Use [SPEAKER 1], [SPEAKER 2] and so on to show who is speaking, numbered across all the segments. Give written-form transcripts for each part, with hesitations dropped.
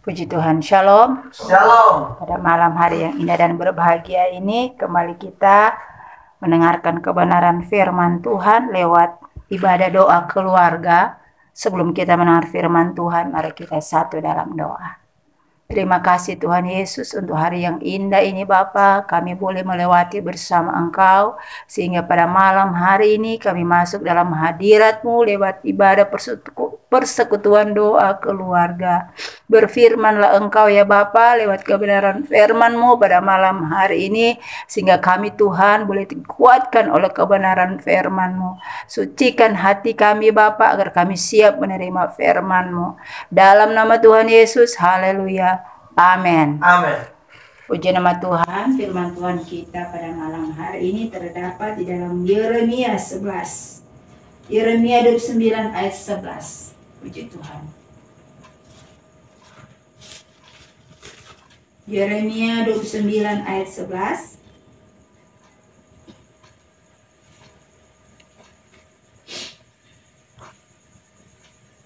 [SPEAKER 1] Puji Tuhan, Shalom.
[SPEAKER 2] Shalom.
[SPEAKER 1] Pada malam hari yang indah dan berbahagia ini, kembali kita mendengarkan kebenaran firman Tuhan lewat ibadah doa keluarga. Sebelum kita mendengar firman Tuhan, mari kita satu dalam doa. Terima kasih Tuhan Yesus untuk hari yang indah ini Bapa. Kami boleh melewati bersama Engkau. Sehingga pada malam hari ini kami masuk dalam hadirat-Mu lewat ibadah persekutuan doa keluarga. Berfirmanlah Engkau ya Bapa lewat kebenaran firman-Mu pada malam hari ini. Sehingga kami Tuhan boleh dikuatkan oleh kebenaran firman-Mu. Sucikan hati kami Bapa agar kami siap menerima firman-Mu. Dalam nama Tuhan Yesus, haleluya. Amin.
[SPEAKER 2] Amin.
[SPEAKER 1] Puji nama Tuhan, firman Tuhan kita pada malam hari ini terdapat di dalam Yeremia 11. Yeremia 29 ayat 11. Puji Tuhan. Yeremia 29 ayat 11.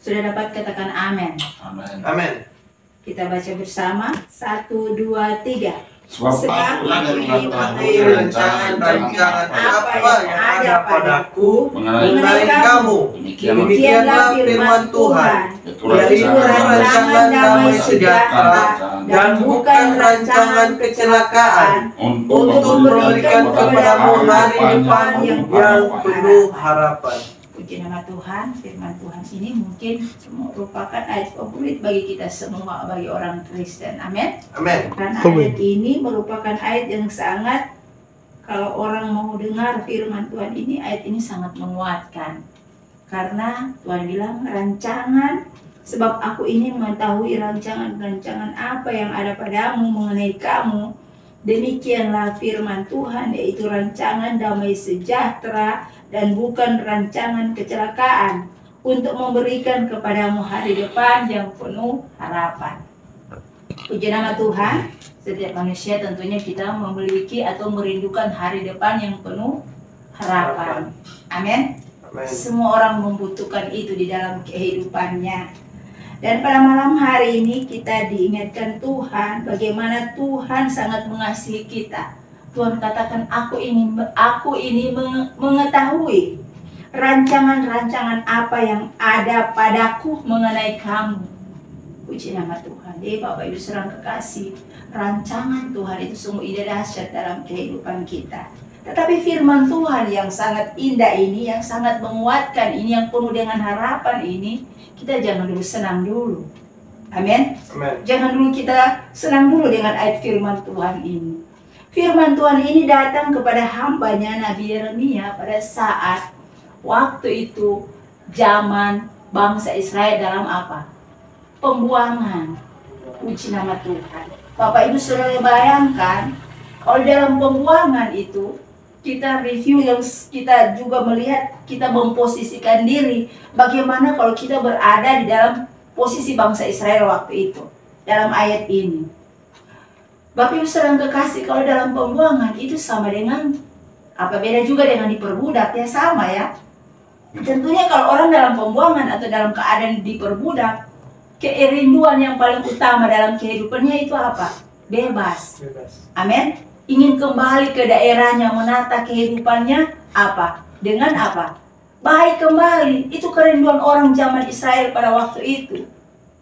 [SPEAKER 1] Sudah dapat katakan amin.
[SPEAKER 2] Amin. Amin.
[SPEAKER 1] Kita baca bersama. 1, 2, 3.
[SPEAKER 3] Sebab
[SPEAKER 1] Aku
[SPEAKER 3] ini
[SPEAKER 2] mengetahui rancangan-rancangan apa yang ada padaku mengenai kamu. Demikianlah firman Tuhan, yaitu rancangan damai sejahtera dan bukan rancangan kecelakaan, untuk memberikan kepadamu hari depan yang penuh harapan.
[SPEAKER 1] Puji nama Tuhan, firman Tuhan ini mungkin merupakan ayat favorit bagi kita semua, bagi orang Kristen. Amin.
[SPEAKER 2] Amin.
[SPEAKER 1] Karena ayat ini merupakan ayat yang sangat, kalau orang mau dengar firman Tuhan ini, ayat ini sangat menguatkan. Karena Tuhan bilang rancangan, sebab aku ini mengetahui rancangan-rancangan apa yang ada padamu mengenai kamu. Demikianlah firman Tuhan, yaitu rancangan damai sejahtera dan bukan rancangan kecelakaan, untuk memberikan kepadamu hari depan yang penuh harapan. Puji nama Tuhan. Setiap manusia tentunya kita memiliki atau merindukan hari depan yang penuh harapan. Amin. Semua orang membutuhkan itu di dalam kehidupannya. Dan pada malam hari ini kita diingatkan Tuhan bagaimana Tuhan sangat mengasihi kita. Tuhan katakan, aku ini mengetahui rancangan-rancangan apa yang ada padaku mengenai kamu. Puji nama Tuhan. Jadi Bapak Ibu saudara kekasih, rancangan Tuhan itu sungguh indah dahsyat dalam kehidupan kita. Tetapi firman Tuhan yang sangat indah ini, yang sangat menguatkan ini, yang penuh dengan harapan ini, kita jangan dulu senang dulu. Amin. Jangan dulu kita senang dulu dengan ayat firman Tuhan ini. Firman Tuhan ini datang kepada hambanya Nabi Yeremia pada saat waktu itu zaman bangsa Israel dalam apa? Pembuangan. Puji nama Tuhan. Bapak Ibu saudara bayangkan, kalau dalam pembuangan itu kita review, yang kita juga melihat, kita memposisikan diri bagaimana kalau kita berada di dalam posisi bangsa Israel waktu itu dalam ayat ini. Bapak Ibu saudara kekasih, kalau dalam pembuangan itu sama dengan apa, beda juga dengan diperbudak ya, sama ya. Tentunya kalau orang dalam pembuangan atau dalam keadaan diperbudak, kerinduan yang paling utama dalam kehidupannya itu apa? Bebas. Amin. Ingin kembali ke daerahnya, menata kehidupannya apa? Dengan apa? Baik kembali. Itu kerinduan orang zaman Israel pada waktu itu.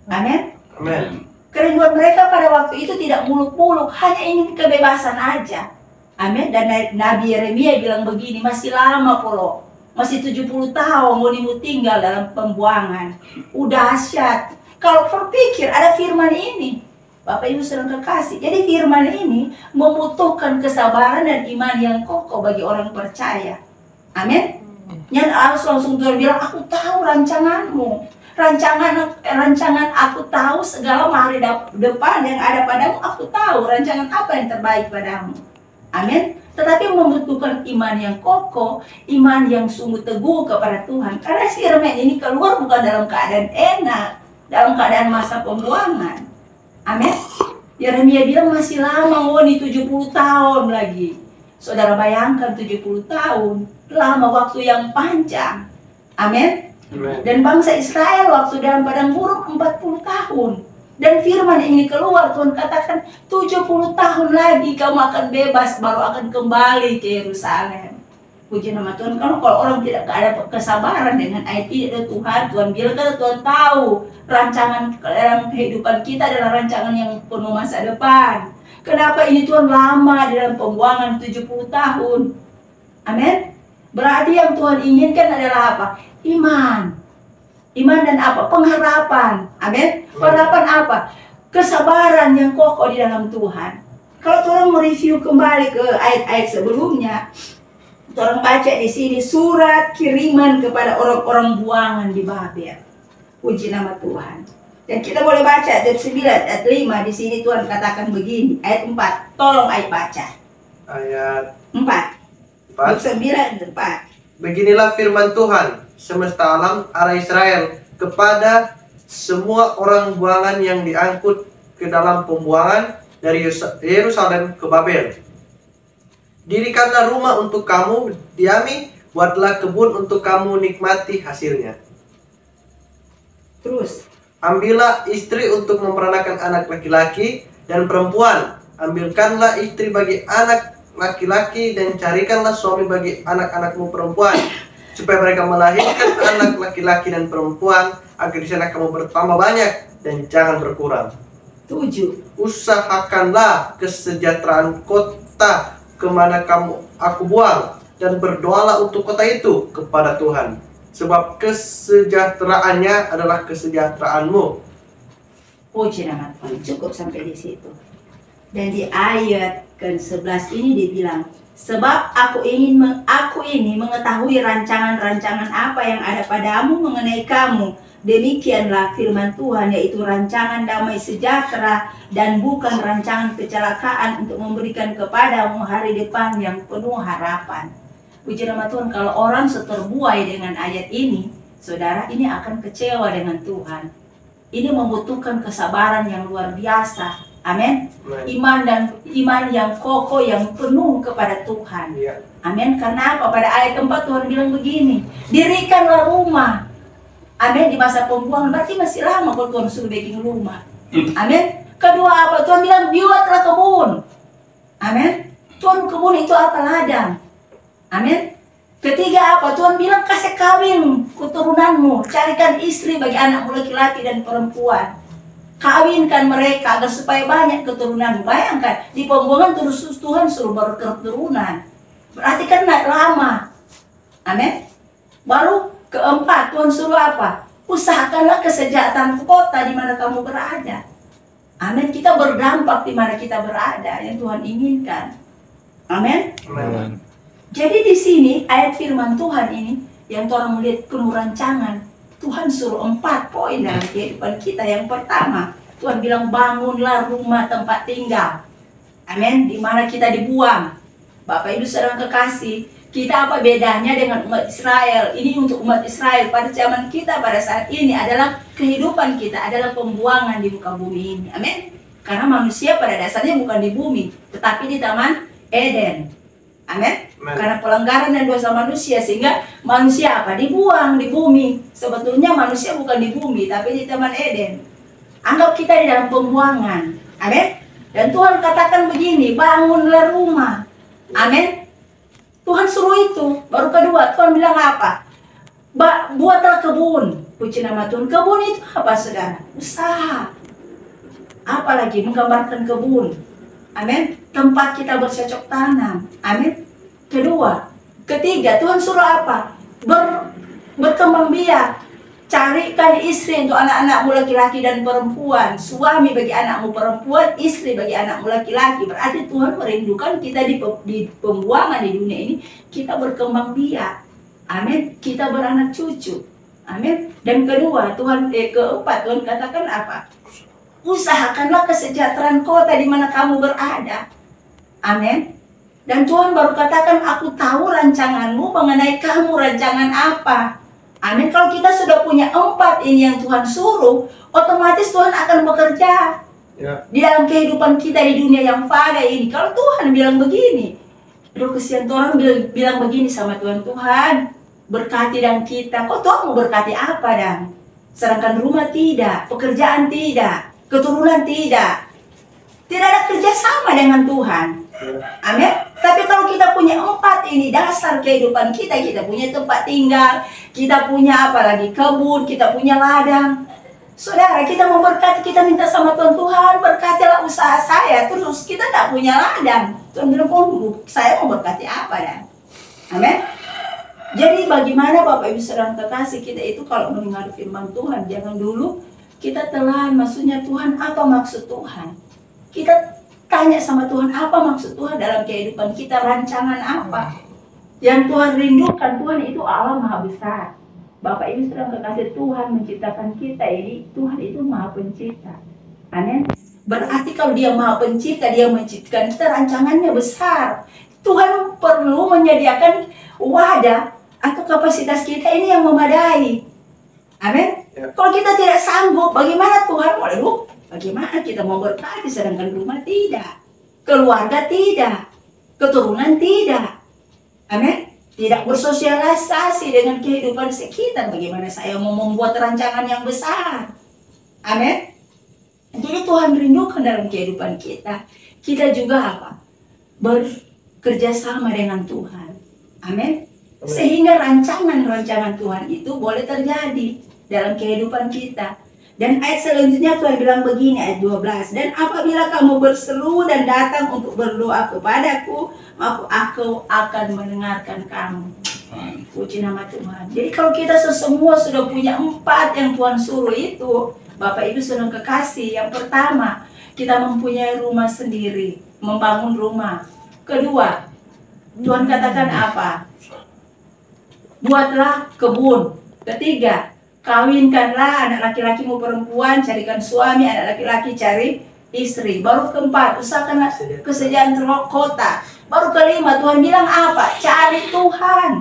[SPEAKER 1] Amin.
[SPEAKER 2] Amin.
[SPEAKER 1] Kerinduan mereka pada waktu itu tidak muluk-muluk, hanya ingin kebebasan aja. Amin. Dan Nabi Yeremia bilang begini, masih lama polo, masih 70 tahun mau tinggal dalam pembuangan. Udah dahsyat. Kalau berpikir ada firman ini, Bapak Ibu saudara kekasih, jadi firman ini membutuhkan kesabaran dan iman yang kokoh bagi orang percaya. Amin. Yang harus langsung Tuhan bilang, aku tahu rancanganmu. Rancangan aku tahu segala hari depan yang ada padamu, aku tahu rancangan apa yang terbaik padamu. Amin. Tetapi membutuhkan iman yang kokoh, iman yang sungguh teguh kepada Tuhan. Karena firman ini keluar bukan dalam keadaan enak, dalam keadaan masa pembuangan. Amin. Yeremia bilang masih lama, ngoni 70 tahun lagi. Saudara bayangkan 70 tahun, lama, waktu yang panjang. Amin. Dan bangsa Israel waktu dalam padang gurun 40 tahun. Dan firman ini keluar, Tuhan katakan 70 tahun lagi kamu akan bebas, baru akan kembali ke Yerusalem. Puji nama Tuhan. Kalau orang tidak ada kesabaran dengan ayat ini, Tuhan bilang kan Tuhan tahu rancangan dalam kehidupan kita adalah rancangan yang penuh masa depan. Kenapa ini Tuhan lama di dalam pembuangan 70 tahun? Amin. Berarti yang Tuhan inginkan adalah apa? Iman. Iman dan apa? Pengharapan. Amin. Pengharapan apa? Kesabaran yang kokoh di dalam Tuhan. Kalau Tuhan mereview kembali ke ayat-ayat sebelumnya, Tuhan baca di sini surat kiriman kepada orang-orang buangan di Babel. Puji nama Tuhan. Dan kita boleh baca ayat 9, ayat 5 di sini Tuhan katakan begini, ayat 4. Tolong ayat baca.
[SPEAKER 2] Ayat
[SPEAKER 1] 4. 9 4.
[SPEAKER 2] Beginilah firman Tuhan semesta alam arah Israel kepada semua orang buangan yang diangkut ke dalam pembuangan dari Yerusalem ke Babel. Dirikanlah rumah untuk kamu diami, buatlah kebun untuk kamu nikmati hasilnya.
[SPEAKER 1] Terus,
[SPEAKER 2] ambillah istri untuk memperanakan anak laki-laki dan perempuan. Ambilkanlah istri bagi anak laki-laki dan carikanlah suami bagi anak-anakmu perempuan, supaya mereka melahirkan anak laki-laki dan perempuan, agar di sana kamu bertambah banyak dan jangan berkurang.
[SPEAKER 1] 7.
[SPEAKER 2] Usahakanlah kesejahteraan kota kemana aku buang, dan berdoalah untuk kota itu kepada Tuhan, sebab kesejahteraannya adalah kesejahteraanmu.
[SPEAKER 1] Puji nama Tuhan. Cukup sampai di situ. Dan di ayat ke-11 ini dibilang, sebab aku ini mengetahui rancangan-rancangan apa yang ada padamu mengenai kamu. Demikianlah firman Tuhan, yaitu rancangan damai sejahtera dan bukan rancangan kecelakaan, untuk memberikan kepadamu hari depan yang penuh harapan. Puji nama Tuhan. Kalau orang seterbuai dengan ayat ini, saudara, ini akan kecewa dengan Tuhan. Ini membutuhkan kesabaran yang luar biasa. Amin. Iman yang kokoh, yang penuh kepada Tuhan. Amin. Karena apa? Pada ayat 4 Tuhan bilang begini, dirikanlah rumah. Amin. Di masa pembuangan, berarti masih lama kalau Tuhan suruh bikin rumah. Amin. Kedua apa? Tuhan bilang buatlah kebun. Amin. Tuhan kebun itu apa? Ladang. Amin. Ketiga apa? Tuhan bilang kasih kawin keturunanmu, carikan istri bagi anakmu laki-laki dan perempuan. Kawinkan mereka agar supaya banyak keturunan. Bayangkan, di pembuangan terus Tuhan suruh berketurunan. Berarti kan lama. Amin. Baru keempat, Tuhan suruh apa? Usahakanlah kesejahteraan kota di mana kamu berada. Amin. Kita berdampak di mana kita berada, yang Tuhan inginkan. Amin. Jadi di sini ayat firman Tuhan ini yang orang melihat penuh rancangan. Tuhan suruh 4 poin dalam kehidupan kita. Yang pertama, Tuhan bilang bangunlah rumah tempat tinggal. Amin. Di mana kita dibuang. Bapak Ibu saudara kekasih, kita apa bedanya dengan umat Israel? Ini untuk umat Israel pada zaman kita pada saat ini adalah kehidupan kita adalah pembuangan di muka bumi ini. Amin. Karena manusia pada dasarnya bukan di bumi, tetapi di Taman Eden. Amin. Karena pelanggaran dan dosa manusia, sehingga manusia apa? Dibuang di bumi. Sebetulnya manusia bukan di bumi, tapi di Taman Eden. Anggap kita di dalam pembuangan. Amin. Dan Tuhan katakan begini, bangunlah rumah. Amin. Tuhan suruh itu. Baru kedua, Tuhan bilang apa? Buatlah kebun. Puji nama Tuhan. Kebun itu apa, saudara? Usaha. Apalagi menggambarkan kebun. Amin. Tempat kita bercocok tanam. Amin. Ketiga, Tuhan suruh apa? Berkembang biak. Carikan istri untuk anak-anakmu laki-laki dan perempuan. Suami bagi anakmu perempuan, istri bagi anakmu laki-laki. Berarti Tuhan merindukan kita di pembuangan di dunia ini. Kita berkembang biak. Amin. Kita beranak cucu. Amin. Dan keempat, Tuhan katakan apa? Usahakanlah kesejahteraan kota di mana kamu berada. Amin. Dan Tuhan baru katakan, aku tahu rancanganmu mengenai kamu, rancangan apa. Amin. Kalau kita sudah punya 4 ini yang Tuhan suruh, otomatis Tuhan akan bekerja di dalam kehidupan kita di dunia yang fana ini. Kalau Tuhan bilang begini, aduh kesian orang bilang begini sama Tuhan, Tuhan berkati dan kita. Kok Tuhan mau berkati apa dan? Sedangkan rumah tidak, pekerjaan tidak. keturunan tidak. Tidak ada kerjasama dengan Tuhan. Amin. Tapi kalau kita punya 4 ini dasar kehidupan kita, kita punya tempat tinggal, kita punya apa lagi, kebun, kita punya ladang. Saudara, kita mau berkati, kita minta sama Tuhan, Tuhan berkatilah usaha saya, terus kita tidak punya ladang. Tuhan bilang, oh, saya mau berkati apa dan? Amin. Jadi bagaimana Bapak Ibu Saudara kekasih, kita itu kalau mendengar firman Tuhan, jangan dulu kita telan, maksudnya Tuhan, apa maksud Tuhan? Kita tanya sama Tuhan, apa maksud Tuhan dalam kehidupan kita, rancangan apa? Yang Tuhan rindukan, Tuhan itu Allah Maha Besar. Bapak Ibu Saudara kekasih, Tuhan menciptakan kita ini, Tuhan itu Maha Pencipta. Amin. Berarti kalau Dia Maha Pencipta, Dia menciptakan kita, rancangannya besar. Tuhan perlu menyediakan wadah atau kapasitas kita ini yang memadai. Amin.
[SPEAKER 2] Ya.
[SPEAKER 1] Kalau kita tidak sanggup, bagaimana Tuhan? Waduh, bagaimana kita mau berkati sedangkan rumah tidak, keluarga tidak, keturunan tidak. Amin. Tidak bersosialisasi dengan kehidupan sekitar. Bagaimana saya mau membuat rancangan yang besar? Amin. Jadi Tuhan rindukan dalam kehidupan kita. Kita juga apa? Bekerja sama dengan Tuhan. Amin. Sehingga rancangan-rancangan Tuhan itu boleh terjadi dalam kehidupan kita. Dan ayat selanjutnya Tuhan bilang begini, ayat 12. Dan apabila kamu berseru dan datang untuk berdoa kepadaku, maka aku akan mendengarkan kamu. Puji nama Tuhan. Jadi kalau kita semua sudah punya 4 yang Tuhan suruh itu, Bapak Ibu Saudara kekasih, yang pertama, kita mempunyai rumah sendiri, membangun rumah. Kedua, Tuhan katakan apa? Buatlah kebun. Ketiga, kawinkanlah anak laki-lakimu perempuan, carikan suami, anak laki-laki cari istri. Baru keempat, usahakanlah kesejahteraan kota. Baru kelima, Tuhan bilang apa? Cari Tuhan.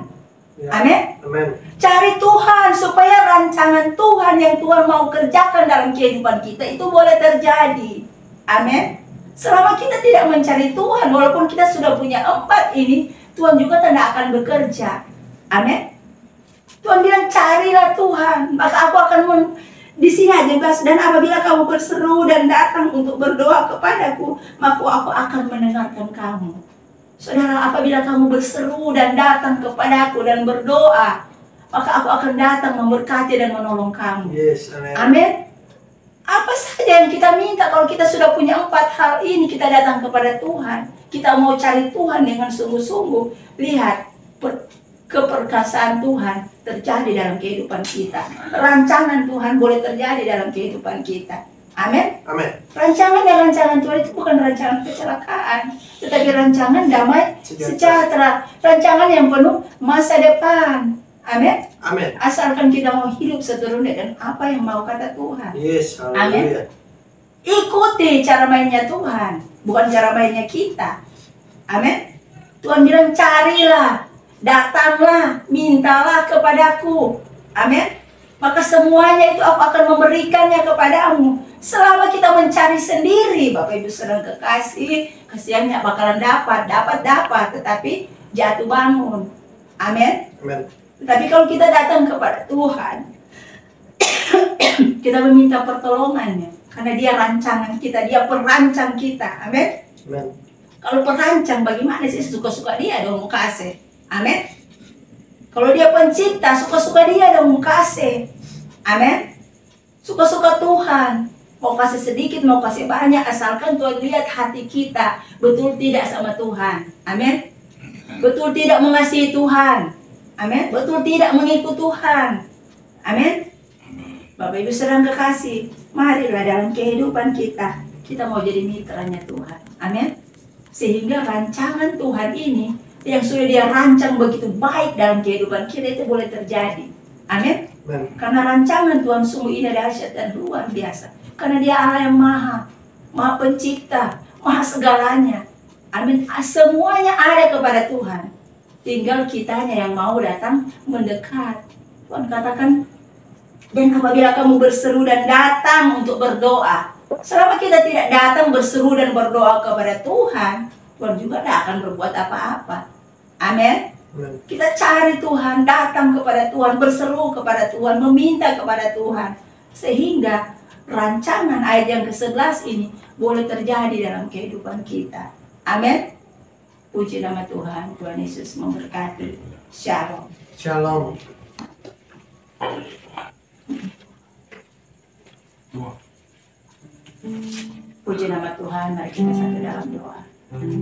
[SPEAKER 1] Amin.
[SPEAKER 2] Amin.
[SPEAKER 1] Cari Tuhan supaya rancangan Tuhan yang Tuhan mau kerjakan dalam kehidupan kita itu boleh terjadi. Amin. Selama kita tidak mencari Tuhan, walaupun kita sudah punya 4 ini, Tuhan juga tidak akan bekerja. Amin. Tuhan bilang carilah Tuhan, maka aku akan di sini aja bahas. Dan apabila kamu berseru dan datang untuk berdoa kepadaku, maka aku akan mendengarkan kamu. Saudara, apabila kamu berseru dan datang kepadaku dan berdoa, maka aku akan datang memberkati dan menolong kamu.
[SPEAKER 2] Yes, amin.
[SPEAKER 1] Amin. Apa saja yang kita minta, kalau kita sudah punya 4 hal ini, kita datang kepada Tuhan, kita mau cari Tuhan dengan sungguh-sungguh, lihat keperkasaan Tuhan terjadi dalam kehidupan kita. Rancangan Tuhan boleh terjadi dalam kehidupan kita. Amin.
[SPEAKER 2] Amin.
[SPEAKER 1] Rancangan dan rancangan Tuhan itu bukan rancangan kecelakaan, tetapi rancangan damai sejahtera. Rancangan yang penuh masa depan. Amin.
[SPEAKER 2] Amin.
[SPEAKER 1] Asalkan kita mau hidup seturut dengan apa yang mau kata Tuhan.
[SPEAKER 2] Yes,
[SPEAKER 1] Amin. Ikuti cara mainnya Tuhan, bukan cara mainnya kita. Amin. Tuhan bilang carilah, datanglah, mintalah kepadaku. Amin. Maka semuanya itu aku akan memberikannya kepadamu. Selama kita mencari sendiri, Bapak Ibu Saudara kekasih, kasihannya bakalan dapat, tetapi jatuh bangun. Amin.
[SPEAKER 2] Amin.
[SPEAKER 1] Tapi kalau kita datang kepada Tuhan, kita meminta pertolongannya, karena Dia rancangan kita, Dia perancang kita. Amin.
[SPEAKER 2] Amin.
[SPEAKER 1] Kalau perancang, bagaimana sih? Suka-suka Dia dong mau kasih. Amin. Kalau Dia pencipta, suka-suka Dia dong mau kasih. Amin. Suka-suka Tuhan, mau kasih sedikit, mau kasih banyak, asalkan Tuhan lihat hati kita betul tidak sama Tuhan. Amin. Betul tidak mengasihi Tuhan. Amin. Betul tidak mengikut Tuhan. Amin. Bapak Ibu Saudara kekasih, marilah dalam kehidupan kita, kita mau jadi mitranya Tuhan. Amin. Sehingga rancangan Tuhan ini yang sudah Dia rancang begitu baik dalam kehidupan kita itu boleh terjadi. Amin. Karena rancangan Tuhan sungguh indah, dahsyat dan luar biasa. Karena Dia Allah yang Maha Pencipta, Maha segalanya. Amin. Semuanya ada kepada Tuhan. Tinggal kitanya yang mau datang mendekat. Tuhan katakan, dan apabila kamu berseru dan datang untuk berdoa. Selama kita tidak datang berseru dan berdoa kepada Tuhan, Tuhan juga tidak akan berbuat apa-apa. Amin. Kita cari Tuhan, datang kepada Tuhan, berseru kepada Tuhan, meminta kepada Tuhan. Sehingga rancangan ayat yang ke-11 ini boleh terjadi dalam kehidupan kita. Amin. Puji nama Tuhan. Tuhan Yesus memberkati. Shalom.
[SPEAKER 2] Shalom.
[SPEAKER 1] Puji nama Tuhan. Mari kita satu dalam doa.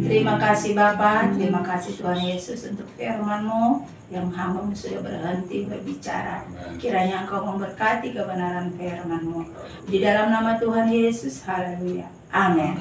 [SPEAKER 1] Terima kasih Bapa, terima kasih Tuhan Yesus untuk firman-Mu yang hamba-Mu sudah berhenti berbicara. Kiranya Engkau memberkati kebenaran firman-Mu. Di dalam nama Tuhan Yesus, haleluya. Amin.